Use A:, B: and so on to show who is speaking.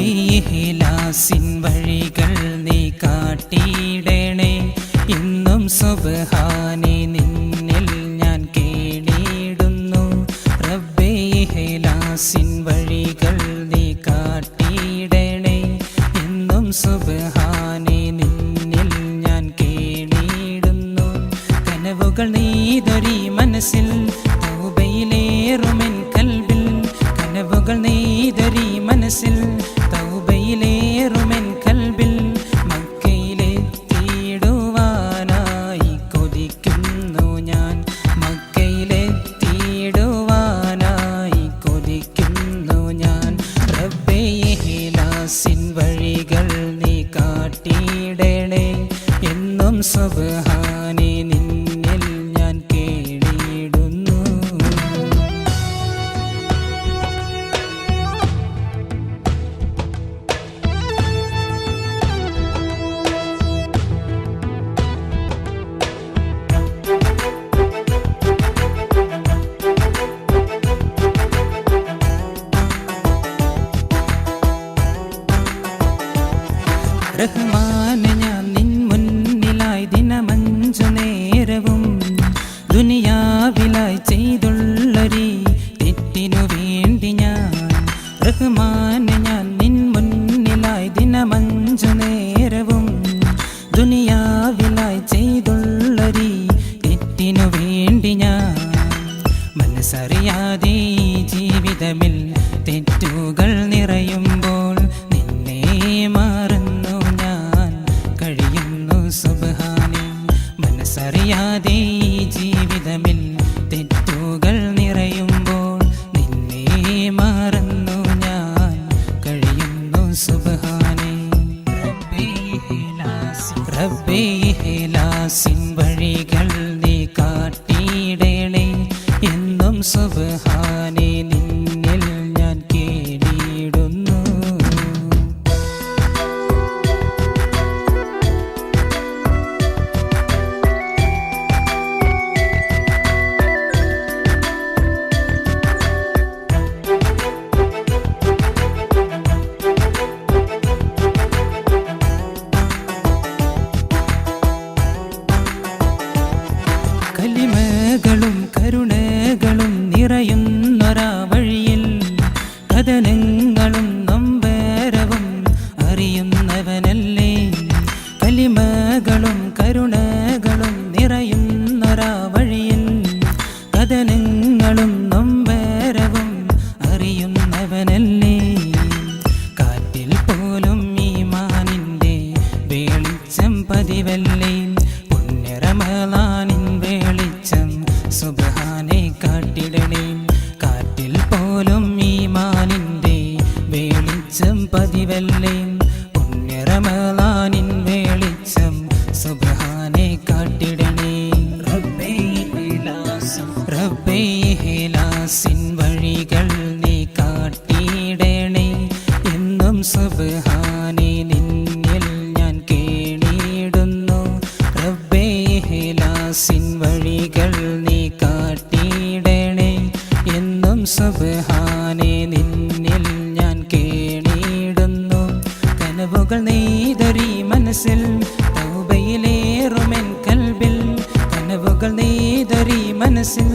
A: ഇഖ്ലാസിൻ വഴികൾ നീ കാട്ടിയിടണേ എന്നും സുബ്ഹാനേ നിന്നിൽ ഞാൻ കേണിടുന്നു റബ്ബേ ഇഖ്ലാസിൻ വഴികൾ നീ കാട്ടിയിടണേ എന്നും സുബ്ഹാനേ നിന്നിൽ ഞാൻ കേണിടുന്നു കനവുകൾ നീതൊരി മനസ്സിൽ തൗബയിലേറുമെൻ കൽബിൽ കനവുകൾ നീതൊരി മനസ്സിൽ തൗബയിലേറുമെൻ കൽബിൽ മക്കയിലെത്തിയിടുവാനായി കൊതിക്കുന്നു ഞാൻ മക്കയിലെത്തിയിടുവാനായി കൊതിക്കുന്നു ഞാൻ റബ്ബേ ഇഖ്ലാസിൻ വഴികൾ നീ കാട്ടിയിടണേ എന്നും സുബ്ഹാനേ നിന്നിൽ ഞാൻ കേണിടുന്നു റഹ്മാനെ ഞാൻ നിൻ മുന്നിലായി ദിനമഞ്ചു നേരവും ദുനിയാവിലായി ചെയ്തുള്ളൊരു തെറ്റിനു വേണ്ടി ഞാൻ റഹ്മാനെ ഞാൻ നിൻ മുന്നിലായി ദിനമഞ്ചു നേരവും ദുനിയാവിലായി ചെയ്തുള്ളൊരു തെറ്റിനു വേണ്ടി ഞാൻ മനസ്സറിയാതെ ഈ ജീവിതമിൽ തെറ്റുകൾ നിറയുമ്പോൾ നിന്നെ മറന്നു ഞാൻ കഴിയുന്നു സുബ്ഹാനേ മനസ്സറിയാതെ ഈ ജീവിതമിൽ തെറ്റുകൾ നിറയുമ്പോൾ നിന്നെ മറന്നു ഞാൻ കഴിയുന്നു സുബ്ഹാനേ റബ്ബേ ഇഖ്ലാസിൻ വഴികൾ നീ കാട്ടിയിടണേ എന്നും സുബ്ഹാനേ നിന്നിൽ ഞാൻ കേണിടുന്നു കലിമകളും കരുണകളും നിറയുന്നൊരാ വഴിയിൽ കഥനങ്ങളും നൊമ്പരവും അറിയുന്നവനല്ലേ കലിമകളും കരുണകളും നിറയുന്നൊരാ വഴിയിൽ കഥനങ്ങളും നൊമ്പരവും അറിയുന്നവനല്ലേ കാറ്റിൽ പോലും ഈമാനിൻ്റെ വെളിച്ചം പതിവല്ലേ റമളാനിൻ വെളിച്ചം സുബ്ഹാനേ കാട്ടിടണേ കാറ്റിൽ പോലും ഈമാനിൻ്റെ വെളിച്ചം പതിവല്ലേ പുണ്യ റമളാനിൻ വെളിച്ചം സുബ്ഹാനേ കാട്ടിടണേ റബ്ബേ ഇഖ്ലാസിൻ വഴികൾ നീ കാട്ടിടണേ എന്നും സുബ്ഹാനേ നിന്നിൽ ഞാൻ കേണിടുന്നു റബ്ബേ ഇഖ്ലാസിൻ വഴികൾ നീ കാട്ടിയിടണേ എന്നും സുബ്ഹാനേ നിന്നിൽ ഞാൻ കേണിടുന്നു കനവുകൾ നീതൊരി മനസ്സിൽ തൗബയിലേറുമെൻ കൽബിൽ കനവുകൾ നീതൊരി മനസ്സിൽ